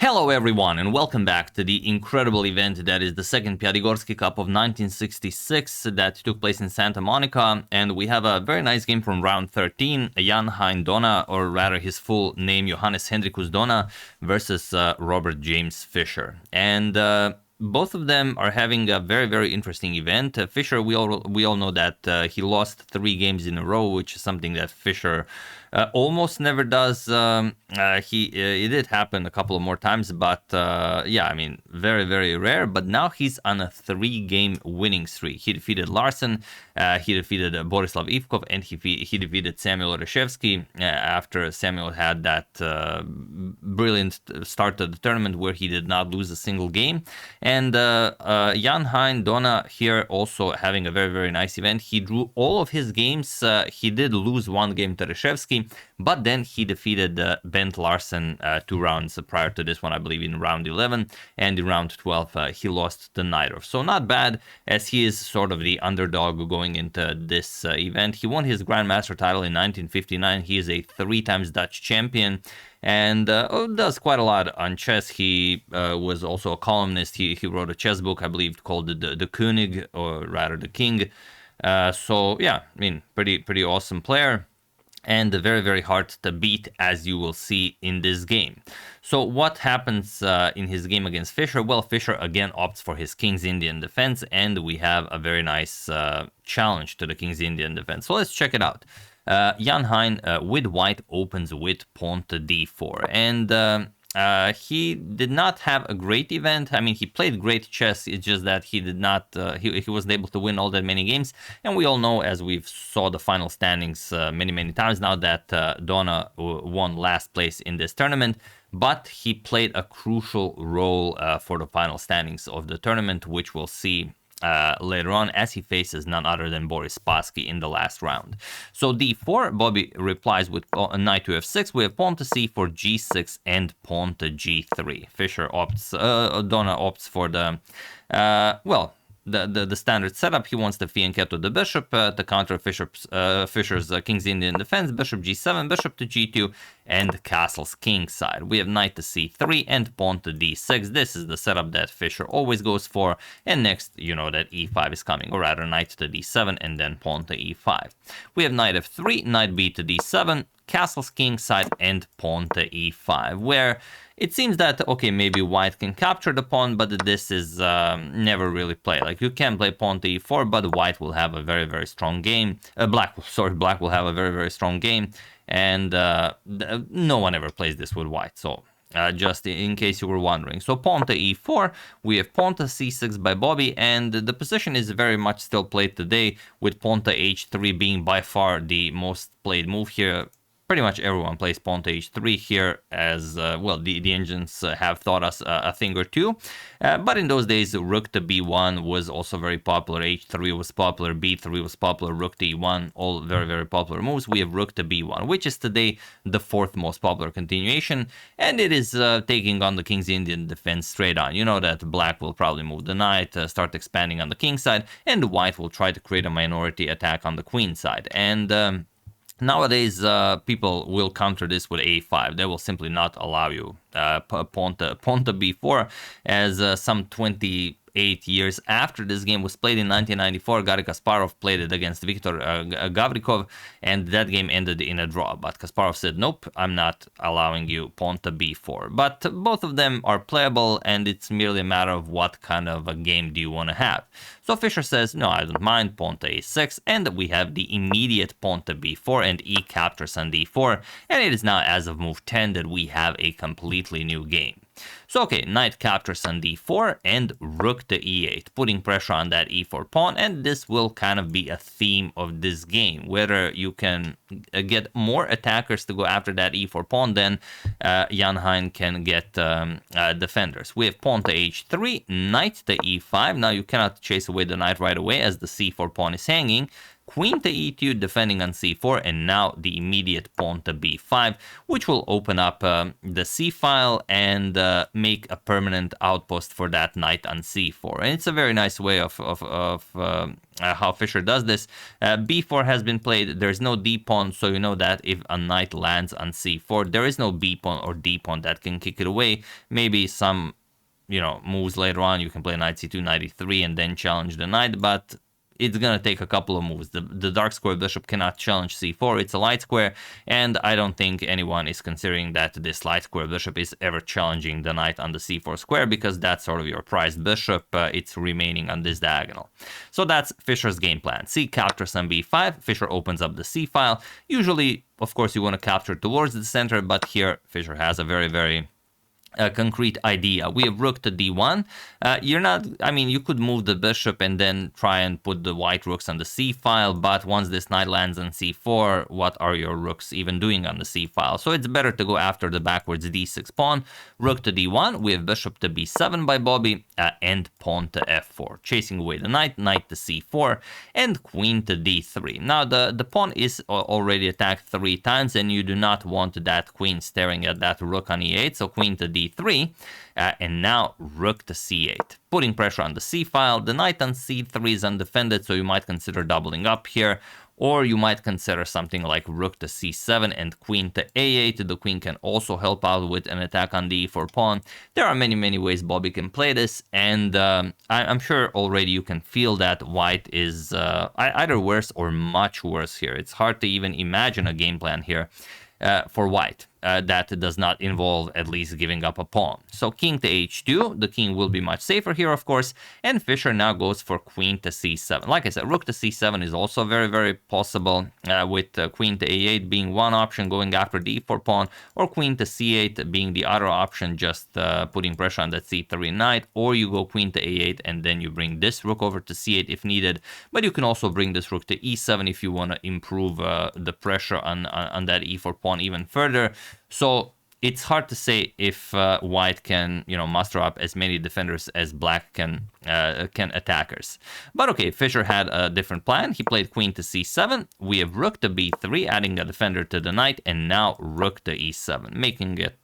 Hello everyone and welcome back to the incredible event that is the second Piatigorsky Cup of 1966 that took place in Santa Monica, and we have a very nice game from round 13, Hein Dona, or rather his full name Johannes Hendrikus Dona, versus Robert James Fischer. And both of them are having a very interesting event. Fischer, we all know that he lost 3 games in a row, which is something that Fischer almost never does. It did happen a couple of more times, but yeah, I mean, very rare. But now he's on a 3-game winning streak. He defeated Larsen, he defeated Borislav Ivkov, and he defeated Samuel Reshevsky after Samuel had that brilliant start to the tournament where he did not lose a single game. And Hein Dona here also having a very nice event. He drew all of his games. He did lose 1 game to Reshevsky, but then he defeated Bent Larsen 2 rounds prior to this one, I believe in round 11, and in round 12 he lost to Nairov. So not bad, as he is sort of the underdog going into this event. He won his Grandmaster title in 1959. He is a 3-time Dutch champion and does quite a lot on chess. He was also a columnist. He wrote a chess book, I believe, called the König, or rather the King. So yeah, I mean, pretty awesome player, and very hard to beat, as you will see in this game. So what happens in his game against Fischer? Well, Fischer again opts for his King's Indian defense, and we have a very nice challenge to the King's Indian defense. So let's check it out. Hein with white opens with pawn to d4, and he did not have a great event. I mean, he played great chess. It's just that he did not. He wasn't able to win all that many games. And we all know, as we've saw the final standings many times now, that Dona won last place in this tournament. But he played a crucial role for the final standings of the tournament, which we'll see later on, as he faces none other than Boris Spassky in the last round. So d4, Bobby replies with knight to f6. We have pawn to c4, g6, and pawn to g3. Fischer opts, Dona opts for the, well, the standard setup. He wants to fianchetto the bishop to counter Fischer's King's Indian defense. Bishop g7, bishop to g2, and castles kingside. We have knight to c3 and pawn to d6. This is the setup that Fischer always goes for. And next, you know that e5 is coming, or rather knight to d7 and then pawn to e5. We have knight f3, knight b to d7, castles kingside, and pawn to e5, where it seems that, okay, maybe white can capture the pawn, but this is never really played. Like, you can play pawn to e4, but white will have a very strong game. Black will have a very strong game, and no one ever plays this with white. So just in case you were wondering. So pawn to e4, we have pawn to c6 by Bobby, and the position is very much still played today, with pawn to h3 being by far the most played move here. Pretty much everyone plays pawn to h3 here, as well, the engines have taught us a thing or two. But in those days, rook to b1 was also very popular, h3 was popular, b3 was popular, rook to e1, all very popular moves. We have rook to b1, which is today the 4th most popular continuation, and it is taking on the King's Indian defense straight on. You know that black will probably move the knight, start expanding on the king side, and white will try to create a minority attack on the queen side. And nowadays, people will counter this with a5. They will simply not allow you pawn to b4, as some 28 years after this game was played in 1994, Garry Kasparov played it against Viktor Gavrikov, and that game ended in a draw. But Kasparov said, nope, I'm not allowing you pawn to b4. But both of them are playable, and it's merely a matter of what kind of a game do you want to have. So Fischer says, no, I don't mind, pawn to a6, and we have the immediate pawn to b4, and e captures on d4, and it is now, as of move 10, that we have a completely new game. So okay, knight captures on d4 and rook to e8, putting pressure on that e4 pawn, and this will kind of be a theme of this game, whether you can get more attackers to go after that e4 pawn than Hein can get defenders. We have pawn to h3, knight to e5. Now you cannot chase away the knight right away, as the c4 pawn is hanging. queen to e2 defending on c4, and now the immediate pawn to b5, which will open up the c-file and make a permanent outpost for that knight on c4. And it's a very nice way of how Fischer does this. b4 has been played. There's no d-pawn, so you know that if a knight lands on c4, there is no b-pawn or d-pawn that can kick it away. Maybe some, you know, moves later on, you can play knight c2, knight e3, and then challenge the knight, but it's gonna take a couple of moves. The dark square bishop cannot challenge c4. It's a light square, and I don't think anyone is considering that this light square bishop is ever challenging the knight on the c4 square, because that's sort of your prized bishop. It's remaining on this diagonal. So that's Fischer's game plan. C captures on b5. Fischer opens up the c-file. Usually, of course, you want to capture towards the center, but here Fischer has a very concrete idea. We have rook to d1. You're not, I mean, you could move the bishop and then try and put the white rooks on the c-file, but once this knight lands on c4, what are your rooks even doing on the c-file? So it's better to go after the backwards d6 pawn. Rook to d1, we have bishop to b7 by Bobby, and pawn to f4, chasing away the knight, knight to c4, and queen to d3. Now the pawn is already attacked 3 times, and you do not want that queen staring at that rook on e8, so queen to d3, and now rook to c8, putting pressure on the c-file. The knight on c3 is undefended, so you might consider doubling up here, or you might consider something like rook to c7 and queen to a8. The queen can also help out with an attack on the e4 pawn. There are many ways Bobby can play this, and I'm sure already you can feel that white is either worse or much worse here. It's hard to even imagine a game plan here for white that does not involve at least giving up a pawn. So king to h2, the king will be much safer here, of course, and Fischer now goes for queen to c7. Like I said, rook to c7 is also very possible, with queen to a8 being one option, going after the e4 pawn, or queen to c8 being the other option, just putting pressure on that c3 knight, or you go queen to a8 and then you bring this rook over to c8 if needed, but you can also bring this rook to e7 if you want to improve the pressure on that e4 pawn even further. So it's hard to say if white can, you know, muster up as many defenders as black can attackers. But okay, Fischer had a different plan. He played queen to c7. We have rook to b3, adding a defender to the knight, and now rook to e7, making it,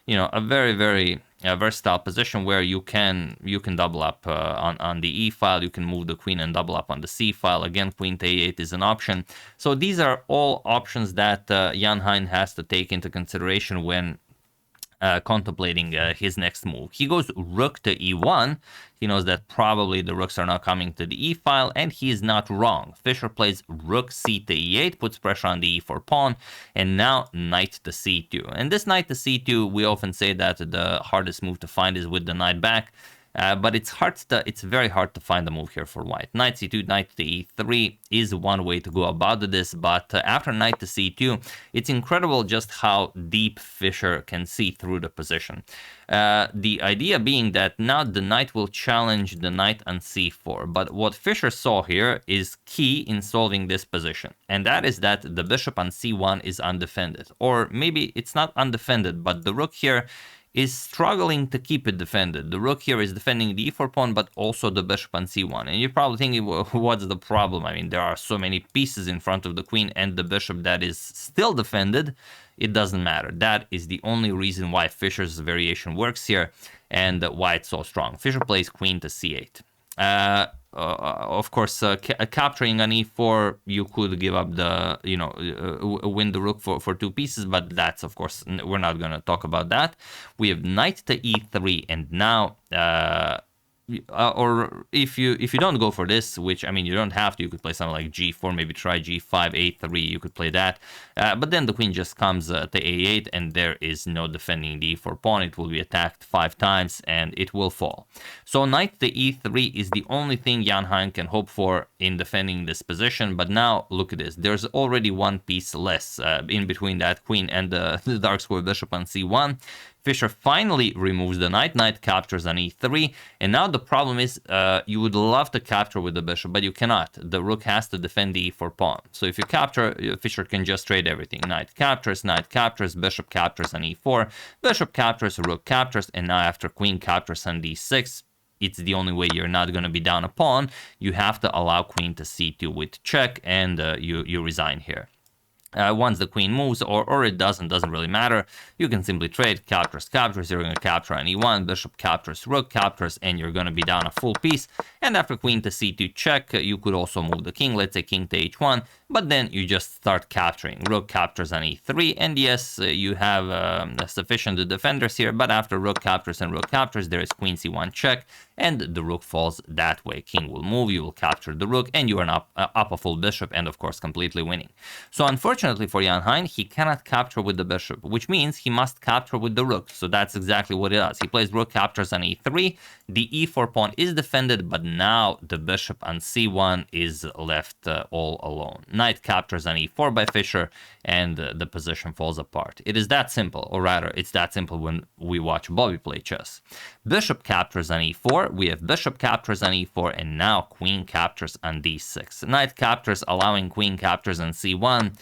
you know, a very versatile position where you can double up on the e-file. You can move the queen and double up on the c-file. Again, queen to a8 is an option. So these are all options that Jan Hein has to take into consideration when contemplating his next move. He goes rook to e1. He knows that probably the rooks are not coming to the e-file, and he is not wrong. Fischer plays rook c to e8, puts pressure on the e4 pawn, and now knight to c2. And this knight to c2, we often say that the hardest move to find is with the knight back. But it's very hard to find a move here for white. Knight c2, knight to e3 is one way to go about this, but after knight to c2, it's incredible just how deep Fischer can see through the position. The idea being that now the knight will challenge the knight on c4, but what Fischer saw here is key in solving this position, and that is that the bishop on c1 is undefended, or maybe it's not undefended, but the rook here is struggling to keep it defended. The rook here is defending the e4 pawn, but also the bishop on c1. And you're probably thinking, well, what's the problem? I mean, there are so many pieces in front of the queen and the bishop that is still defended. It doesn't matter. That is the only reason why Fischer's variation works here and why it's so strong. Fischer plays queen to c8. Of course, capturing an e4, you could give up the, win the rook for 2 pieces, but that's, of course, we're not going to talk about that. We have knight to e3, and now, or if you don't go for this, which, I mean, you don't have to, you could play something like g4, maybe try g5, a3, you could play that, but then the queen just comes to a8, and there is no defending the e4 pawn. It will be attacked 5 times, and it will fall. So knight to e3 is the only thing Jan Hein can hope for in defending this position, but now, look at this, there's already 1 piece less in between that queen and the dark square bishop on c1. Fischer finally removes the knight, knight captures on e3, and now the problem is you would love to capture with the bishop, but you cannot. The rook has to defend the e4 pawn. So if you capture, Fischer can just trade everything. Knight captures, bishop captures on e4, bishop captures, rook captures, and now after queen captures on d6, it's the only way you're not going to be down a pawn. You have to allow queen to c2 with check, and you resign here. Once the queen moves, or it doesn't really matter, you can simply trade, captures, you're going to capture on e1, bishop captures, rook captures, and you're going to be down a full piece. And after queen to c2 check, you could also move the king, let's say king to h1, but then you just start capturing. Rook captures on e3, and yes, you have sufficient defenders here, but after rook captures and rook captures, there is queen c1 check, and the rook falls that way. King will move, you will capture the rook, and you are up a full bishop, and of course completely winning. So unfortunately for Jan Hein, he cannot capture with the bishop, which means he must capture with the rook. So that's exactly what he does. He plays rook captures on e3, the e4 pawn is defended, but now the bishop on c1 is left all alone. Knight captures on e4 by Fischer, and the position falls apart. It is that simple, or rather, it's that simple when we watch Bobby play chess. Bishop captures on e4, we have bishop captures on e4, and now queen captures on d6. Knight captures, allowing queen captures on c1,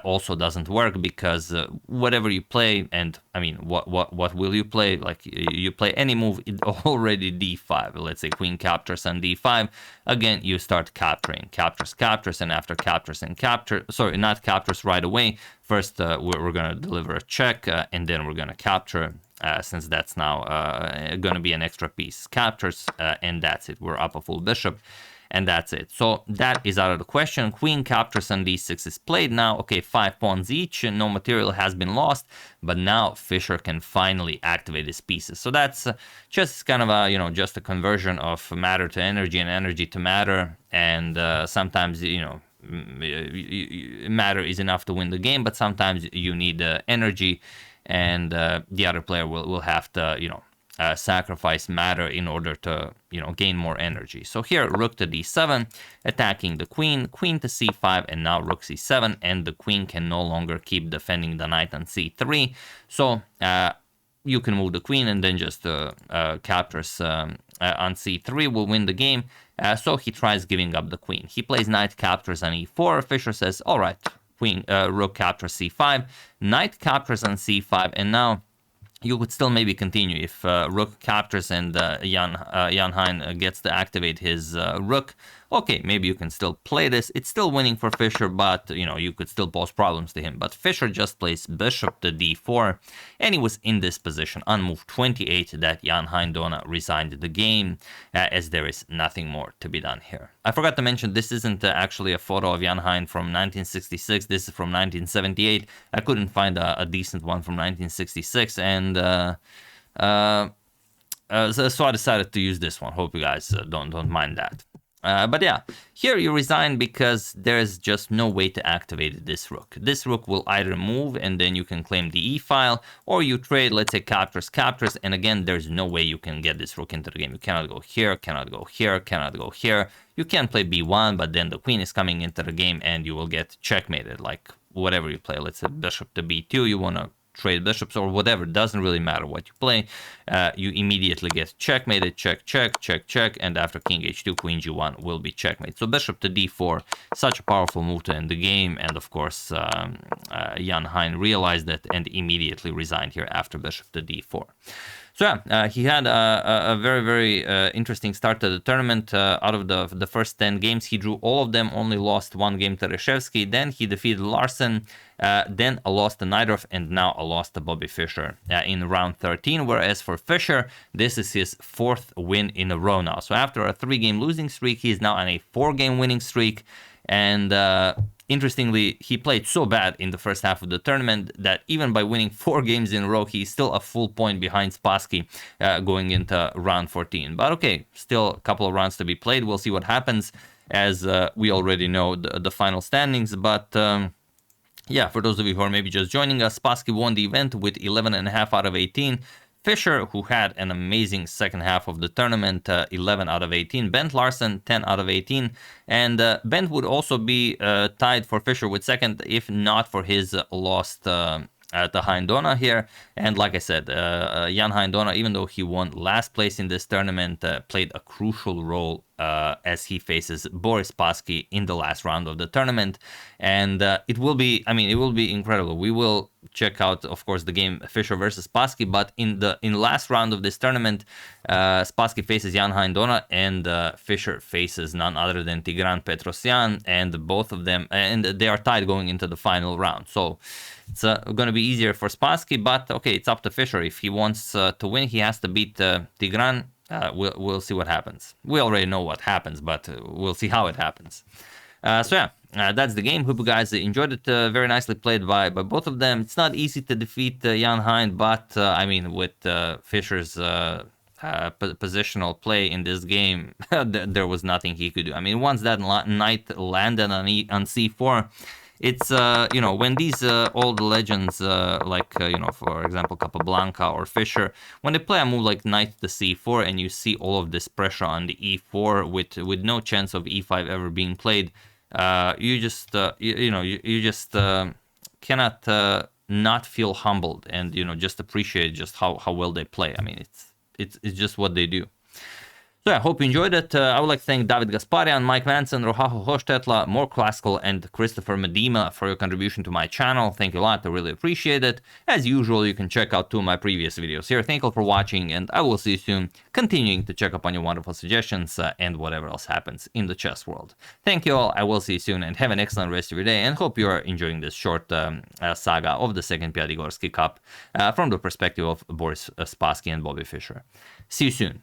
also doesn't work, because whatever you play, and I mean, what will you play? Like, you play any move, it already d5. Let's say queen captures on d5. Again, you start capturing, captures, and after captures and not captures right away. First, we're going to deliver a check, and then we're going to capture. Since that's now going to be an extra piece. Captures, and that's it. We're up a full bishop, and that's it. So that is out of the question. Queen captures on d6 is played now. Okay, 5 pawns each, and no material has been lost, but now Fischer can finally activate his pieces. So that's just kind of a, just a conversion of matter to energy and energy to matter, and sometimes, matter is enough to win the game, but sometimes you need energy, and the other player will have to, sacrifice matter in order to, gain more energy. So here, rook to d7, attacking the queen, queen to c5, and now rook c7, and the queen can no longer keep defending the knight on c3. So you can move the queen, and then just captures on c3 will win the game. So he tries giving up the queen. He plays knight captures on e4. Fischer says, all right, queen, rook captures c5, knight captures on c5, and now you could still maybe continue if rook captures and Jan Hein gets to activate his rook. Okay, maybe you can still play this. It's still winning for Fischer, but, you could still pose problems to him. But Fischer just plays bishop to d4, and he was in this position on move 28 that Jan Hein resigned the game, as there is nothing more to be done here. I forgot to mention, this isn't actually a photo of Jan Hein from 1966. This is from 1978. I couldn't find a decent one from 1966, and so I decided to use this one. Hope you guys don't mind that. But yeah, here you resign because there's just no way to activate this rook. This rook will either move and then you can claim the e-file, or you trade, let's say captures, and again, there's no way you can get this rook into the game. You cannot go here, cannot go here, cannot go here. You can play b1, but then the queen is coming into the game and you will get checkmated, like whatever you play. Let's say bishop to b2, you want to trade bishops or whatever, doesn't really matter what you play, you immediately get checkmated, check, and after king h2, queen g1 will be checkmate. So bishop to d4, such a powerful move to end the game, and of course Jan Hein realized that and immediately resigned here after bishop to d4. So yeah, he had a very, very interesting start to the tournament. Out of the first 10 games, he drew all of them, only lost one game to Križevci. Then he defeated Larsen, then a loss to Neidorf, and now a loss to Bobby Fischer in round 13. Whereas for Fischer, this is his 4th win in a row now. So after a 3-game losing streak, he is now on a 4-game winning streak. And interestingly, he played so bad in the first half of the tournament that even by winning 4 games in a row, he's still a full point behind Spassky going into round 14. But okay, still a couple of rounds to be played. We'll see what happens, as we already know the final standings. But yeah, for those of you who are maybe just joining us, Spassky won the event with 11.5 out of 18. Fischer, who had an amazing second half of the tournament, 11 out of 18. Bent Larsen, 10 out of 18. And Bent would also be tied for Fischer with second if not for his loss to Hein here. And like I said, Jan Hein, even though he won last place in this tournament, played a crucial role as he faces Boris Spassky in the last round of the tournament. And it will be, I mean, it will be incredible. We will check out, of course, the game Fischer versus Spassky, but in the last round of this tournament, Spassky faces Jan Hein Dona, and Fischer faces none other than Tigran Petrosyan, and both of them, and they are tied going into the final round. So it's going to be easier for Spassky, but okay, it's up to Fischer. If he wants to win, he has to beat Tigran. We'll see what happens. We already know what happens, but we'll see how it happens. So yeah, that's the game. Hope you guys enjoyed it. Very nicely played by both of them. It's not easy to defeat Jan Hein, but I mean, with Fischer's positional play in this game, there was nothing he could do. I mean, once that knight landed on c4, it's, you know, when these old legends, like, you know, for example, Capablanca or Fischer, when they play a move like knight to c4 and you see all of this pressure on the e4 with no chance of e5 ever being played, you just, you just cannot not feel humbled and, you know, just appreciate just how well they play. I mean, it's just what they do. So I hope you enjoyed it. I would like to thank David Gasparian, Mike Manson, Rohaho Hostetla, More Classical, and Christopher Medema for your contribution to my channel. Thank you a lot. I really appreciate it. As usual, you can check out 2 of my previous videos here. Thank you all for watching, and I will see you soon, continuing to check up on your wonderful suggestions and whatever else happens in the chess world. Thank you all. I will see you soon, and have an excellent rest of your day, and hope you are enjoying this short saga of the second Piatigorsky Cup from the perspective of Boris Spassky and Bobby Fischer. See you soon.